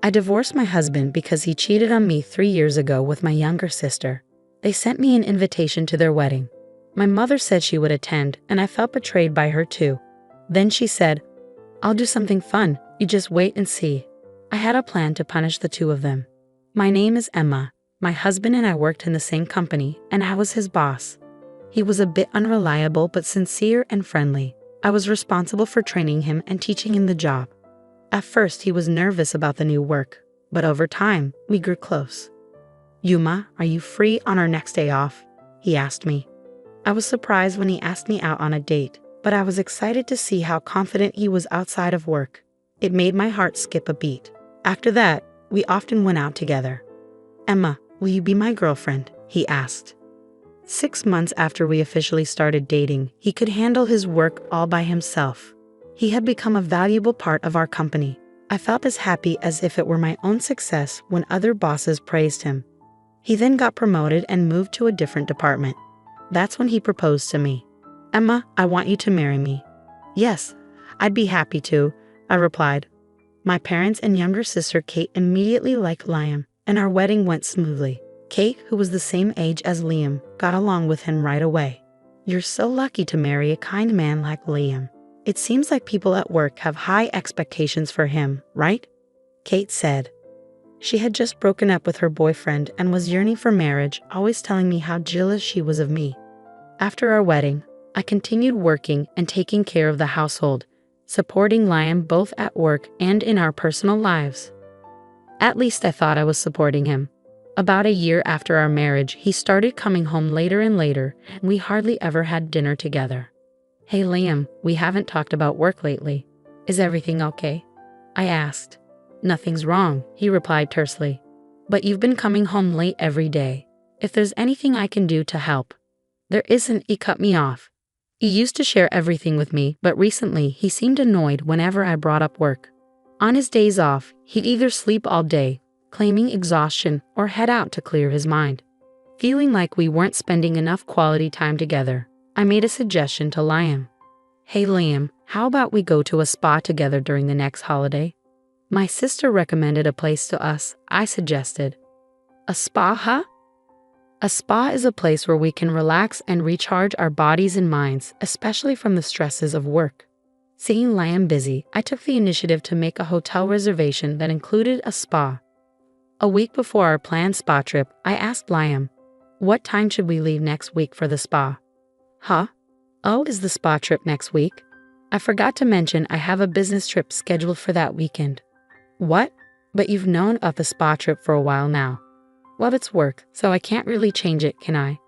I divorced my husband because he cheated on me 3 years ago with my younger sister. They sent me an invitation to their wedding. My mother said she would attend, and I felt betrayed by her too. Then she said, "I'll do something fun, you just wait and see." I had a plan to punish the two of them. My name is Emma. My husband and I worked in the same company, and I was his boss. He was a bit unreliable but sincere and friendly. I was responsible for training him and teaching him the job. At first, he was nervous about the new work, but over time, we grew close. "Yuma, are you free on our next day off?" he asked me. I was surprised when he asked me out on a date, but I was excited to see how confident he was outside of work. It made my heart skip a beat. After that, we often went out together. "Emma, will you be my girlfriend?" he asked. 6 months after we officially started dating, he could handle his work all by himself. He had become a valuable part of our company. I felt as happy as if it were my own success when other bosses praised him. He then got promoted and moved to a different department. That's when he proposed to me. "Emma, I want you to marry me." "Yes, I'd be happy to," I replied. My parents and younger sister Kate immediately liked Liam, and our wedding went smoothly. Kate, who was the same age as Liam, got along with him right away. "You're so lucky to marry a kind man like Liam. It seems like people at work have high expectations for him, right?" Kate said. She had just broken up with her boyfriend and was yearning for marriage, always telling me how jealous she was of me. After our wedding, I continued working and taking care of the household, supporting Liam both at work and in our personal lives. At least I thought I was supporting him. About a year after our marriage, he started coming home later and later, and we hardly ever had dinner together. "Hey Liam, we haven't talked about work lately. Is everything okay?" I asked. "Nothing's wrong," he replied tersely. "But you've been coming home late every day. If there's anything I can do to help." "There isn't," he cut me off. He used to share everything with me, but recently he seemed annoyed whenever I brought up work. On his days off, he'd either sleep all day, claiming exhaustion, or head out to clear his mind. Feeling like we weren't spending enough quality time together, I made a suggestion to Liam. "Hey Liam, how about we go to a spa together during the next holiday?" My sister recommended a place to us. I suggested. "A spa, huh?" A spa is a place where we can relax and recharge our bodies and minds, especially from the stresses of work. Seeing Liam busy, I took the initiative to make a hotel reservation that included a spa. A week before our planned spa trip, I asked Liam, "What time should we leave next week for the spa?" "Huh? Oh, is the spa trip next week? I forgot to mention I have a business trip scheduled for that weekend." "What? But you've known of the spa trip for a while now." "Well, it's work, so I can't really change it, can I?"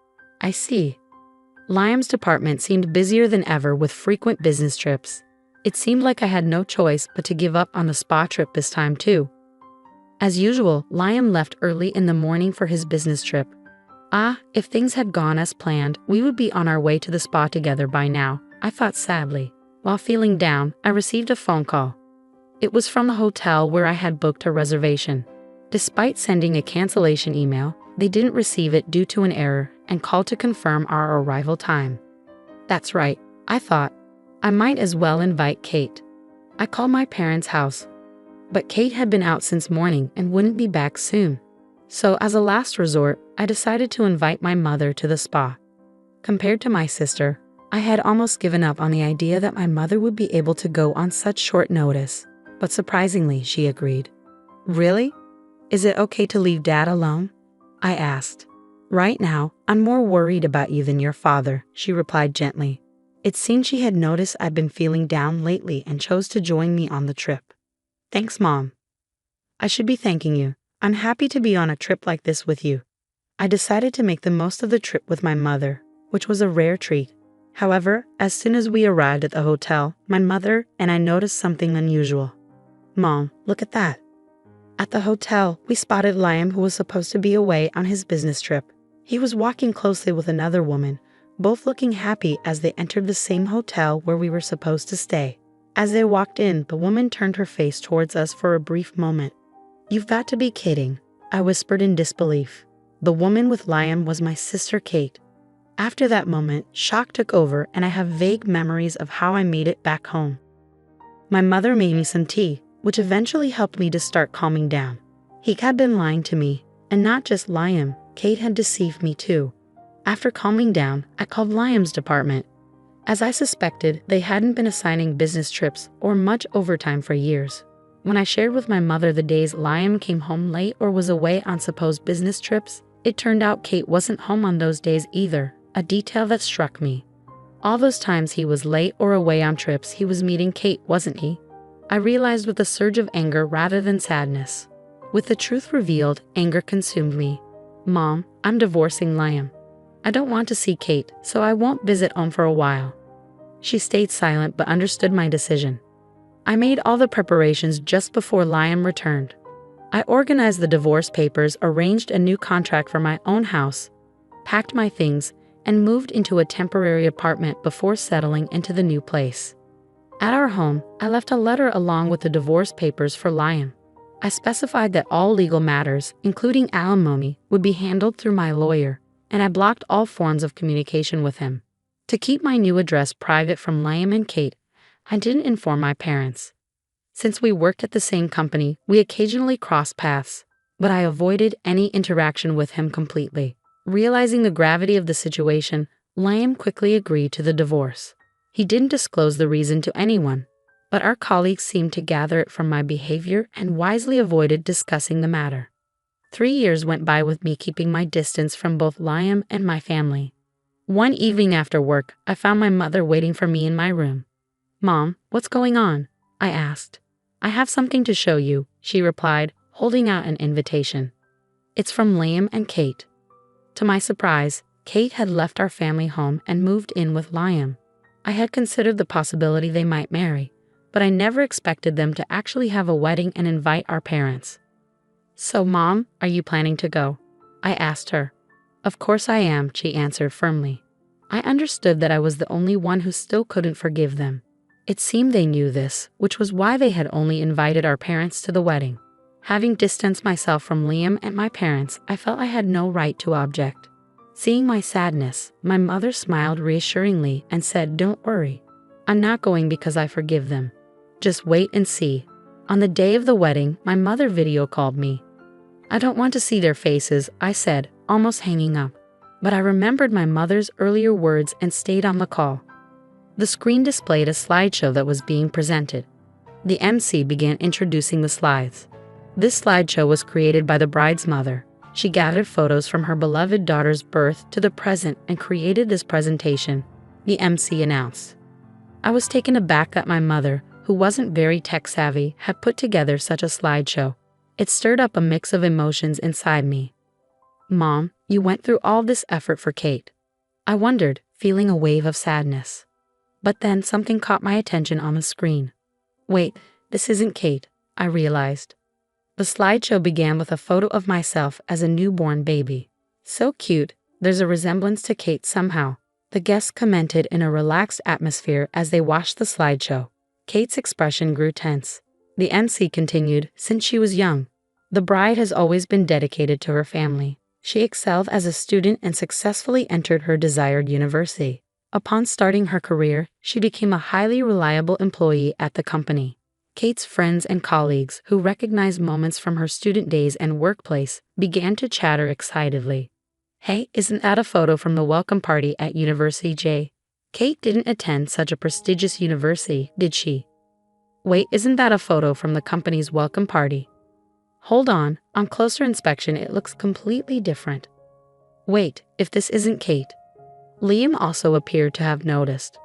"I see." Liam's department seemed busier than ever with frequent business trips. It seemed like I had no choice but to give up on the spa trip this time too. As usual, Liam left early in the morning for his business trip. If things had gone as planned, we would be on our way to the spa together by now, I thought sadly. While feeling down, I received a phone call. It was from the hotel where I had booked a reservation. Despite sending a cancellation email, they didn't receive it due to an error and called to confirm our arrival time. That's right, I thought. I might as well invite Kate. I called my parents' house. But Kate had been out since morning and wouldn't be back soon. So as a last resort, I decided to invite my mother to the spa. Compared to my sister, I had almost given up on the idea that my mother would be able to go on such short notice. But surprisingly, she agreed. "Really? Is it okay to leave Dad alone?" I asked. "Right now, I'm more worried about you than your father," she replied gently. It seemed she had noticed I'd been feeling down lately and chose to join me on the trip. "Thanks, Mom." "I should be thanking you. I'm happy to be on a trip like this with you." I decided to make the most of the trip with my mother, which was a rare treat. However, as soon as we arrived at the hotel, my mother and I noticed something unusual. "Mom, look at that." At the hotel, we spotted Liam, who was supposed to be away on his business trip. He was walking closely with another woman, both looking happy as they entered the same hotel where we were supposed to stay. As they walked in, the woman turned her face towards us for a brief moment. "You've got to be kidding," I whispered in disbelief. The woman with Liam was my sister Kate. After that moment, shock took over and I have vague memories of how I made it back home. My mother made me some tea, which eventually helped me to start calming down. He had been lying to me, and not just Liam, Kate had deceived me too. After calming down, I called Liam's department. As I suspected, they hadn't been assigning business trips or much overtime for years. When I shared with my mother the days Liam came home late or was away on supposed business trips, it turned out Kate wasn't home on those days either, a detail that struck me. All those times he was late or away on trips, he was meeting Kate, wasn't he? I realized with a surge of anger rather than sadness. With the truth revealed, anger consumed me. Mom, I'm divorcing Liam. I don't want to see Kate, so I won't visit home for a while. She stayed silent but understood my decision. I made all the preparations just before Liam returned. I organized the divorce papers, arranged a new contract for my own house, packed my things, and moved into a temporary apartment before settling into the new place. At our home, I left a letter along with the divorce papers for Liam. I specified that all legal matters, including alimony, would be handled through my lawyer, and I blocked all forms of communication with him. To keep my new address private from Liam and Kate, I didn't inform my parents. Since we worked at the same company, we occasionally crossed paths, but I avoided any interaction with him completely. Realizing the gravity of the situation, Liam quickly agreed to the divorce. He didn't disclose the reason to anyone, but our colleagues seemed to gather it from my behavior and wisely avoided discussing the matter. 3 years went by with me keeping my distance from both Liam and my family. One evening after work, I found my mother waiting for me in my room. "Mom, what's going on?" I asked. "I have something to show you," she replied, holding out an invitation. "It's from Liam and Kate." To my surprise, Kate had left our family home and moved in with Liam. I had considered the possibility they might marry, but I never expected them to actually have a wedding and invite our parents. "So, Mom, are you planning to go?" I asked her. "Of course I am," she answered firmly. I understood that I was the only one who still couldn't forgive them. It seemed they knew this, which was why they had only invited our parents to the wedding. Having distanced myself from Liam and my parents, I felt I had no right to object. Seeing my sadness, my mother smiled reassuringly and said, "Don't worry. I'm not going because I forgive them. Just wait and see." On the day of the wedding, my mother video called me. "I don't want to see their faces," I said, almost hanging up. But I remembered my mother's earlier words and stayed on the call. The screen displayed a slideshow that was being presented. The MC began introducing the slides. This slideshow was created by the bride's mother. She gathered photos from her beloved daughter's birth to the present and created this presentation, the MC announced. I was taken aback that my mother, who wasn't very tech-savvy, had put together such a slideshow. It stirred up a mix of emotions inside me. "Mom, you went through all this effort for Kate." I wondered, feeling a wave of sadness. But then something caught my attention on the screen. "Wait, this isn't Kate," I realized. The slideshow began with a photo of myself as a newborn baby. "So cute, there's a resemblance to Kate somehow," the guests commented in a relaxed atmosphere as they watched the slideshow. Kate's expression grew tense. The MC continued, "Since she was young, the bride has always been dedicated to her family. She excelled as a student and successfully entered her desired university. Upon starting her career, she became a highly reliable employee at the company." Kate's friends and colleagues, who recognized moments from her student days and workplace, began to chatter excitedly. "Hey, isn't that a photo from the welcome party at University J? Kate didn't attend such a prestigious university, did she? Wait, isn't that a photo from the company's welcome party? Hold on closer inspection it looks completely different. Wait, if this isn't Kate." Liam also appeared to have noticed.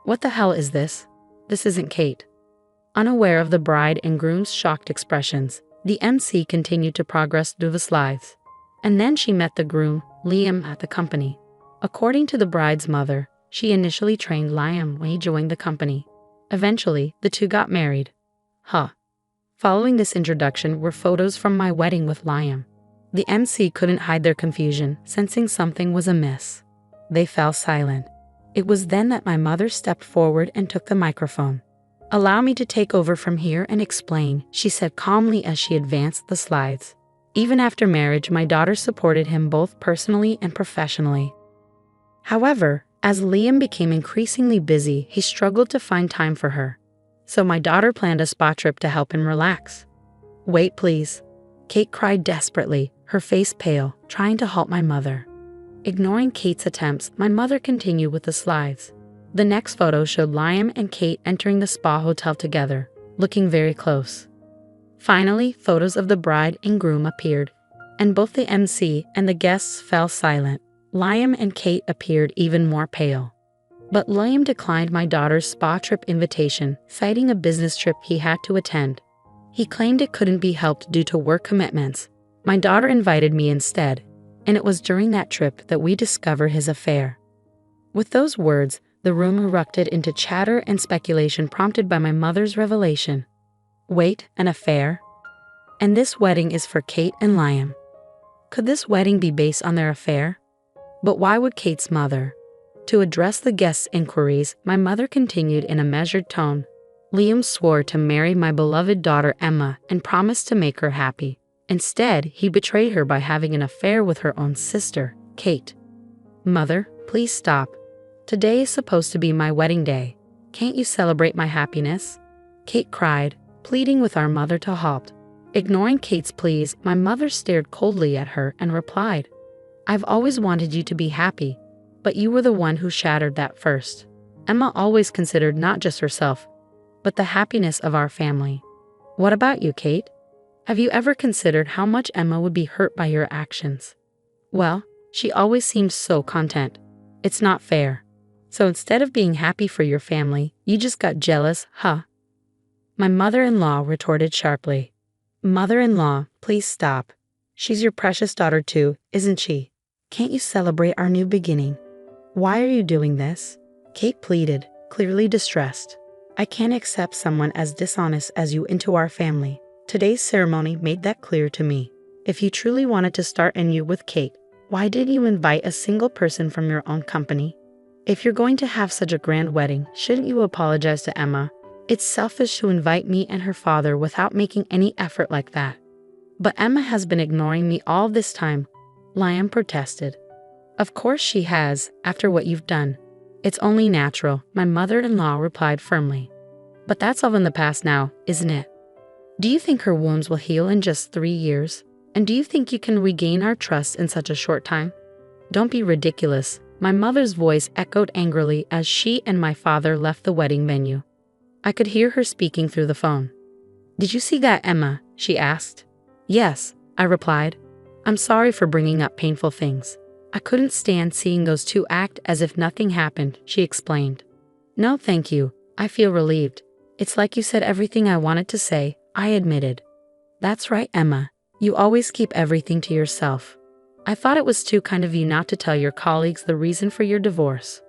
"What the hell is this? This isn't Kate." Unaware of the bride and groom's shocked expressions, the MC continued to progress through the slides. And then she met the groom, Liam, at the company. According to the bride's mother, she initially trained Liam when he joined the company. Eventually, the two got married. Following this introduction were photos from my wedding with Liam. The MC couldn't hide their confusion, sensing something was amiss. They fell silent. It was then that my mother stepped forward and took the microphone. "Allow me to take over from here and explain," she said calmly as she advanced the slides. "Even after marriage, my daughter supported him both personally and professionally. However, as Liam became increasingly busy, he struggled to find time for her. So my daughter planned a spa trip to help him relax. Wait, please. Kate cried desperately, her face pale, trying to halt my mother. Ignoring Kate's attempts, my mother continued with the slides. The next photo showed Liam and Kate entering the spa hotel together, looking very close. Finally, photos of the bride and groom appeared, and both the MC and the guests fell silent. Liam and Kate appeared even more pale. But Liam declined my daughter's spa trip invitation, citing a business trip he had to attend. He claimed it couldn't be helped due to work commitments. My daughter invited me instead, and it was during that trip that we discovered his affair. With those words, the room erupted into chatter and speculation prompted by my mother's revelation. Wait, an affair? And this wedding is for Kate and Liam. Could this wedding be based on their affair? But why would Kate's mother? To address the guests' inquiries, my mother continued in a measured tone. Liam swore to marry my beloved daughter Emma and promised to make her happy. Instead, he betrayed her by having an affair with her own sister, Kate. Mother, please stop. Today is supposed to be my wedding day. Can't you celebrate my happiness? Kate cried, pleading with our mother to halt. Ignoring Kate's pleas, my mother stared coldly at her and replied, I've always wanted you to be happy, but you were the one who shattered that first. Emma always considered not just herself, but the happiness of our family. What about you, Kate? Have you ever considered how much Emma would be hurt by your actions? Well, she always seems so content. It's not fair. So instead of being happy for your family, you just got jealous, huh? My mother-in-law retorted sharply. Mother-in-law, please stop. She's your precious daughter too, isn't she? Can't you celebrate our new beginning? Why are you doing this? Kate pleaded, clearly distressed. I can't accept someone as dishonest as you into our family. Today's ceremony made that clear to me. If you truly wanted to start anew with Kate, why didn't you invite a single person from your own company? If you're going to have such a grand wedding, shouldn't you apologize to Emma? It's selfish to invite me and her father without making any effort like that. But Emma has been ignoring me all this time, Liam protested. Of course she has, after what you've done. It's only natural, my mother-in-law replied firmly. But that's all in the past now, isn't it? Do you think her wounds will heal in just 3 years? And do you think you can regain our trust in such a short time? Don't be ridiculous. My mother's voice echoed angrily as she and my father left the wedding venue. I could hear her speaking through the phone. Did you see that, Emma? She asked. Yes, I replied. I'm sorry for bringing up painful things. I couldn't stand seeing those two act as if nothing happened, she explained. No, thank you. I feel relieved. It's like you said everything I wanted to say, I admitted. That's right, Emma. You always keep everything to yourself. I thought it was too kind of you not to tell your colleagues the reason for your divorce.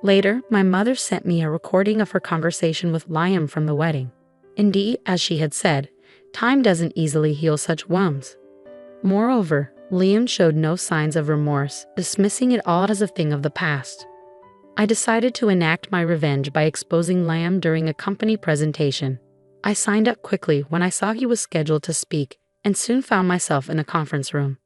Later, my mother sent me a recording of her conversation with Liam from the wedding. Indeed, as she had said, time doesn't easily heal such wounds. Moreover, Liam showed no signs of remorse, dismissing it all as a thing of the past. I decided to enact my revenge by exposing Liam during a company presentation. I signed up quickly when I saw he was scheduled to speak and soon found myself in a conference room.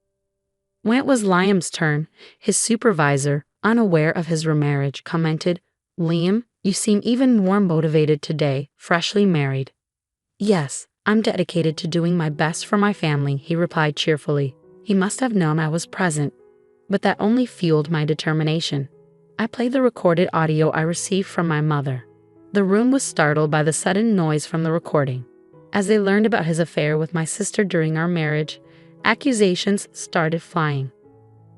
When it was Liam's turn, his supervisor, unaware of his remarriage, commented, Liam, you seem even more motivated today, freshly married. Yes, I'm dedicated to doing my best for my family, he replied cheerfully. He must have known I was present, but that only fueled my determination. I played the recorded audio I received from my mother. The room was startled by the sudden noise from the recording. As they learned about his affair with my sister during our marriage, accusations started flying.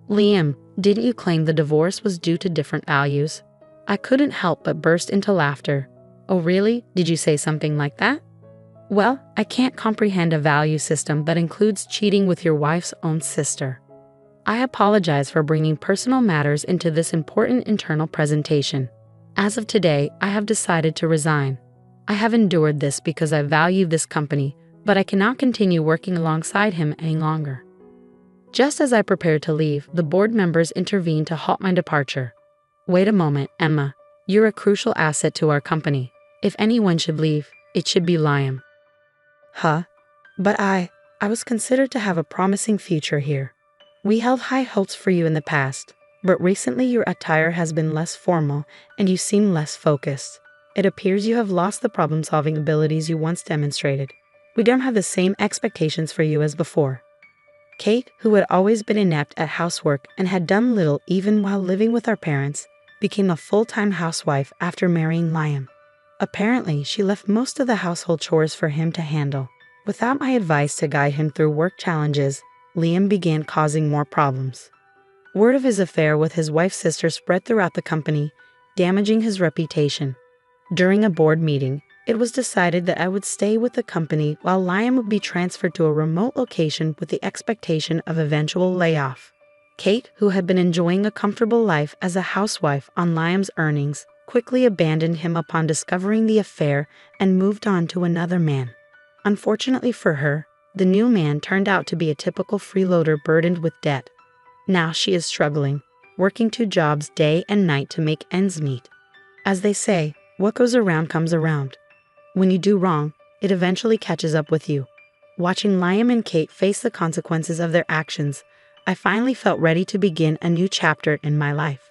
Liam, didn't you claim the divorce was due to different values? I couldn't help but burst into laughter. Oh really? Did you say something like that? Well, I can't comprehend a value system that includes cheating with your wife's own sister. I apologize for bringing personal matters into this important internal presentation. As of today, I have decided to resign. I have endured this because I value this company, but I cannot continue working alongside him any longer. Just as I prepared to leave, the board members intervened to halt my departure. Wait a moment, Emma. You're a crucial asset to our company. If anyone should leave, it should be Liam. Huh? But I was considered to have a promising future here. We held high hopes for you in the past, but recently your attire has been less formal and you seem less focused. It appears you have lost the problem-solving abilities you once demonstrated. We don't have the same expectations for you as before." Kate, who had always been inept at housework and had done little even while living with our parents, became a full-time housewife after marrying Liam. Apparently, she left most of the household chores for him to handle. Without my advice to guide him through work challenges, Liam began causing more problems. Word of his affair with his wife's sister spread throughout the company, damaging his reputation. During a board meeting, it was decided that I would stay with the company while Liam would be transferred to a remote location with the expectation of eventual layoff. Kate, who had been enjoying a comfortable life as a housewife on Liam's earnings, quickly abandoned him upon discovering the affair and moved on to another man. Unfortunately for her, the new man turned out to be a typical freeloader burdened with debt. Now she is struggling, working 2 jobs day and night to make ends meet. As they say, what goes around comes around. When you do wrong, it eventually catches up with you. Watching Liam and Kate face the consequences of their actions, I finally felt ready to begin a new chapter in my life.